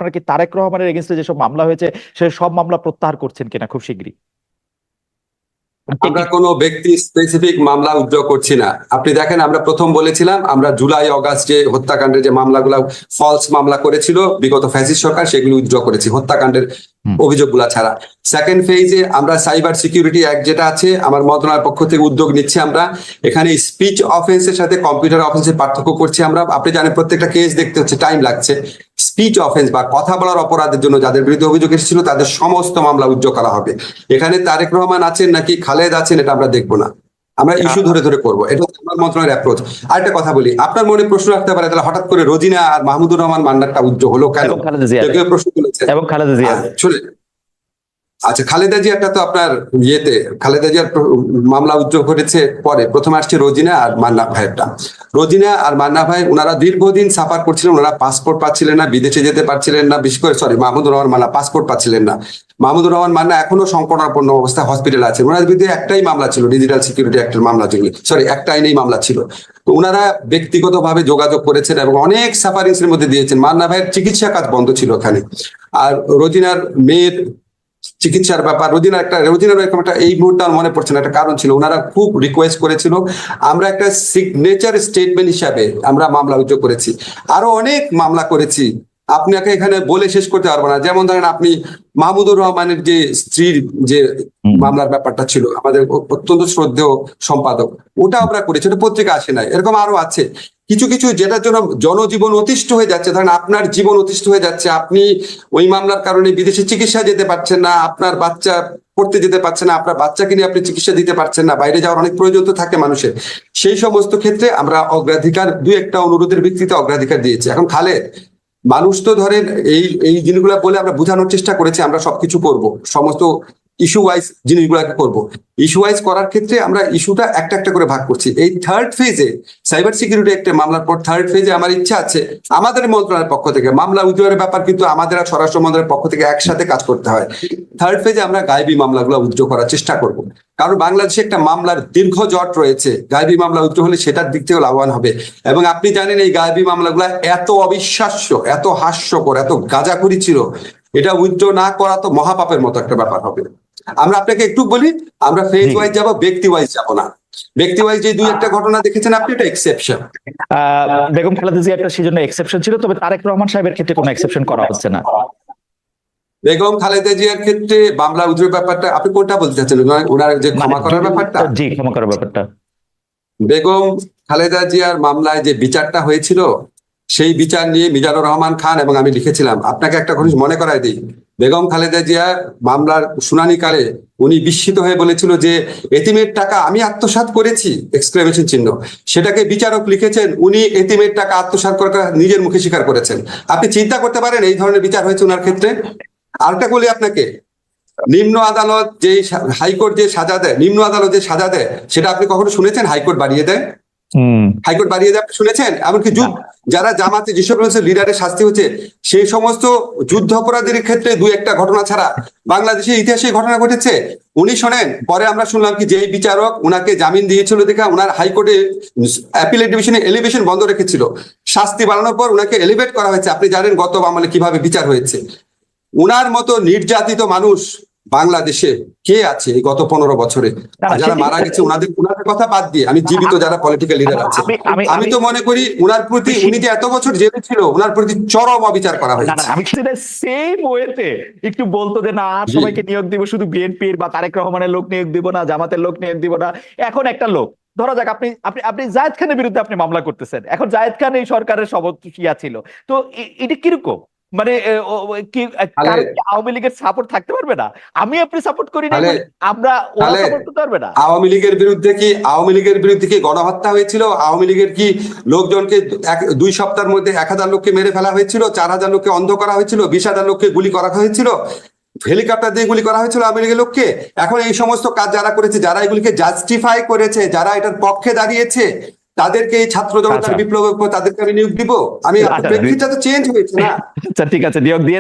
আপনারা কি তারেক রহমানের এগেইনস্টে যেসব মামলা হয়েছে সে সব মামলা প্রত্যাহার করছেন কিনা খুব শীঘ্রই? আমরা কোনো ব্যক্তি স্পেসিফিক মামলা উইথড্র করছি না। আপনি দেখেন, আমরা প্রথম বলেছিলাম আমরা জুলাই অগাস্ট যে হত্যাকাণ্ডের যে মামলাগুলো ফলস মামলা করেছিল বিগত ফ্যাসিস্ট সরকার, সেগুলো উইথড্র করেছি হত্যাকাণ্ডের অভিযোগগুলা ছাড়া। সেকেন্ড ফেজে আমরা সাইবার সিকিউরিটি অ্যাক্ট যেটা আছে আমার মন্ত্রণালয়ের পক্ষ থেকে উদ্যোগ নিচ্ছি। আমরা এখানে স্পিচ অফেন্সের সাথে কম্পিউটার অফেন্সের পার্থক্য করছি। আমরা, আপনি জানেন, প্রত্যেকটা কেস দেখতে হচ্ছে, টাইম লাগছে। স্পিচ অফেন্স বা কথা বলার অপরাধের জন্য যাদের বিরুদ্ধে অভিযোগ এসেছিল তাদের সমস্ত মামলা উইথড্র করা হবে। এখানে তারেক রহমান আছেন নাকি খালেদ আছেন এটা আমরা দেখবো না, আমরা ইস্যু ধরে ধরে করবো। এটা হচ্ছে আমার মন্ত্রণালয়ের অ্যাপ্রোচ। আরেকটা কথা বলি, আপনার মনে প্রশ্ন রাখতে পারে তাহলে হঠাৎ করে রোজিনা আর মাহমুদুর রহমান মান্নারটা উইথড্র হলো কেন? কেউ প্রশ্ন তুলেছে। এবং খালেদা জিয়া আচ্ছা, খালেদা জিয়াটা তো আপনার খালেদা জিয়ার মামলা উইথড্র করেছে পরে। প্রথমে আসছে রোজিনা আর মান্না ভাইয়েরটা। রোজিনা আর মান্না ভাই ওনারা দীর্ঘদিন সাফার করছিলেন, ওনারা পাসপোর্ট পাচ্ছিলেন না, বিদেশে যেতে পারছিলেন না। বিশেষ করে মাহমুদুর রহমান মান্না পাসপোর্ট পাচ্ছিলেন না। মাহমুদুর রহমান মান্না এখনো সংকটাপন্ন অবস্থায় হসপিটালে আছেন। ওনার বিরুদ্ধে একটাই মামলা ছিল, ডিজিটাল সিকিউরিটি অ্যাক্টের মামলা, যেগুলি একটা আইনেই মামলা ছিল। তো ওনারা ব্যক্তিগতভাবে যোগাযোগ করেছেন এবং অনেক সাফারিংস এর মধ্যে দিয়েছেন। মান্না ভাইয়ের চিকিৎসা কাজ বন্ধ ছিল ওখানে। আর রোজিনার মেয়ের চিকিৎসার ব্যাপার, রোজিনার এরকম একটা, এই মুহূর্তে আমার মনে পড়ছে না, একটা কারণ ছিল। ওনারা খুব রিকোয়েস্ট করেছিল, আমরা একটা সিগনেচার স্টেটমেন্ট হিসাবে আমরা মামলা উইথড্র করেছি। আরো অনেক মামলা করেছি, আপনাকে এখানে বলে শেষ করতে পারবো না। যেমন ধরেন, আপনি মাহমুদুর রহমানের যে স্ত্রীর যে মামলার ব্যাপারটা ছিল, আমাদের অত্যন্ত শ্রদ্ধেয় সম্পাদক, ওটা আমরা করেছি, ওটা পত্রিকা আসে নাই। এরকম আরো আছে কিছু কিছু, যেটার জন্য জনজীবন অতিষ্ঠ হয়ে যাচ্ছে। ধরেন আপনার জীবন অতিষ্ঠ হয়ে যাচ্ছে, আপনি ওই মামলার কারণে বিদেশে চিকিৎসা যেতে পারছেন না, আপনার বাচ্চা পড়তে যেতে পারছেন না, আপনার বাচ্চাকে নিয়ে আপনি চিকিৎসা দিতে পারছেন না, বাইরে যাওয়ার অনেক প্রয়োজন তো থাকে মানুষের। সেই সমস্ত ক্ষেত্রে আমরা অগ্রাধিকার, দুই একটা অনুরোধের ভিত্তিতে অগ্রাধিকার দিয়েছি। এখন খালেদ মানুষ তো ধরেন এই এই জিনিসগুলো বলে আমরা বোঝানোর চেষ্টা করেছি আমরা সবকিছু করব, সমস্ত ইস্যু ওয়াইজ জিনিসগুলোকে করব। ইস্যু ওয়াইজ করার ক্ষেত্রে আমরা ইস্যুটা একটা একটা করে ভাগ করছি। এই থার্ড ফেজে সাইবার সিকিউরিটি একটা মামলার পর থার্ড ফেজে আমার ইচ্ছা আছে আমাদের মন্ত্রণালয়ের পক্ষ থেকে মামলা উইথড্রয়ের ব্যাপার, কিন্তু আমাদের আর স্বরাষ্ট্র মন্ত্রণালয়ের পক্ষ থেকে একসাথে কাজ করতে হয়। থার্ড ফেজে আমরা গায়েবী মামলাগুলো উইথড্র করার চেষ্টা করব, কারণ বাংলাদেশে একটা মামলার দীর্ঘ জট রয়েছে। গায়েবী মামলা উইথড্র হলে সেটার দিক থেকে লাভবান হবে। এবং আপনি জানেন এই গায়েবী মামলাগুলো এত অবিশ্বাস্য, এত হাস্যকর, এত গাঁজাখুরি ছিল, এটা উইথড্র না করা তো মহাপাপের মতো একটা ব্যাপার হবে। আমরা আপনাকে একটু বলি, আমরা ফেজ ওয়াইজ যাব, ব্যক্তি ওয়াইজ যাব না। ব্যক্তি ওয়াইজ যে দুই একটা ঘটনা দেখেছেন আপনি, এটা এক্সেপশন। বেগম খালেদা জিয়া একটা সেজন্য এক্সেপশন ছিল, তবে তারেক রহমান সাহেবের ক্ষেত্রে কোনো এক্সেপশন করা হচ্ছে না। বেগম খালেদা জিয়ার ক্ষেত্রে মামলা উইথড্র ব্যাপারটা আপনি কোনটা বলতে চাচ্ছেন? ওনার যে ক্ষমা করার ব্যাপারটা? জি, ক্ষমা করার ব্যাপারটা। বেগম খালেদা জিয়ার মামলায় যে বিচারটা হয়েছিল, সেই বিচার নিয়ে মিজানুর রহমান খান এবং আমি লিখেছিলাম। আপনাকে একটা জিনিস মনে করায় দিই, বেগম খালেদা জিয়া মামলার শুনানিকালে উনি বিস্মিত হয়ে বলেছিল যে এতিমের টাকা আমি আত্মসাৎ করেছি, এক্সক্লেমেশন চিহ্ন। সেটাকে বিচারক লিখেছেন উনি এতিমের টাকা আত্মসাৎ করে নিজের মুখে স্বীকার করেছেন। আপনি চিন্তা করতে পারেন এই ধরনের বিচার হয়েছে ওনার ক্ষেত্রে। আরেকটা বলি আপনাকে, নিম্ন আদালত যে হাইকোর্ট যে সাজা দেয়, নিম্ন আদালত যে সাজা দেয়, সেটা আপনি কখনো শুনেছেন হাইকোর্ট বাড়িয়ে দেয়? হাইকোর্ট বাড়িয়ে দেয় আপনি শুনেছেন? এমনকি যারা জামাতে যেসব লিডারের শাস্তি হচ্ছে, সেই সমস্ত যুদ্ধ অপরাধীর ক্ষেত্রে দুই একটা ঘটনা ছাড়া বাংলাদেশের ইতিহাসে ঘটনা ঘটেছে। উনি শোনেন, পরে আমরা শুনলাম কি যেই বিচারক উনাকে জামিন দিয়েছিল দেখা উনার হাইকোর্টে অ্যাপিলেট ডিভিশনে এলিভেশন বন্ধ রেখেছিল, শাস্তি বাড়ানোর পর উনাকে এলিভেট করা হয়েছে। আপনি জানেন গত আমলে কিভাবে বিচার হয়েছে। উনার মতো নির্যাতিত মানুষ বাংলাদেশে কে আছে এই গত 15 বছরে? যারা মারা গেছে উনাদের কথা বাদ দিয়ে আমি জীবিত যারা পলিটিক্যাল লিডার আছে, আমি তো মনে করি উনার প্রতি, উনি যে এত বছর জেলে ছিল, উনার প্রতি চরম অবিচার করা হয়েছে। আমি সেটা সেম ওয়েতে একটু বলতো যে না সবাইকে নিয়োগ দিব, শুধু বিএনপির বা তারেক রহমানের লোক নিয়োগ দিব না, জামাতের লোক নিয়োগ দিব না। এখন একটা লোক ধরা যাক, আপনি আপনি আপনি জায়েদ খানের বিরুদ্ধে আপনি মামলা করতেছেন। এখন জায়েদ খান এই সরকারের সদস্য ছিল, তো এটা কিরকম? মানে কি আওয়ামী লীগের সাপোর্ট থাকতে পারবে না? আমি আপনি সাপোর্ট করি না, আমরা ওরা সাপোর্ট করতে পারবে না? আওয়ামী লীগের বিরুদ্ধে কি গণহত্যা হয়েছিল? আওয়ামী লীগের কি লোকজনকে 2 সপ্তাহের মধ্যে 1000 লোককে মেরে ফেলা হয়েছিল, 4000 লোককে অন্ধ করা হয়েছিল, 20,000 লোককে গুলি করা হয়েছিল, হেলিকপ্টার দিয়ে গুলি করা হয়েছিল আওয়ামী লীগের লোককে? এখন এই সমস্ত কাজ যারা করেছে, যারা এগুলিকে জাস্টিফাই করেছে, যারা এটার পক্ষে দাঁড়িয়েছে, তাদেরকে এই ছাত্র জনতার বিপ্লবের পর তাদেরকে আমি নিয়োগ দিব? আমি প্রেক্ষিতটা তো চেঞ্জ হয়েছে না। আচ্ছা ঠিক আছে, নিয়োগ দিয়ে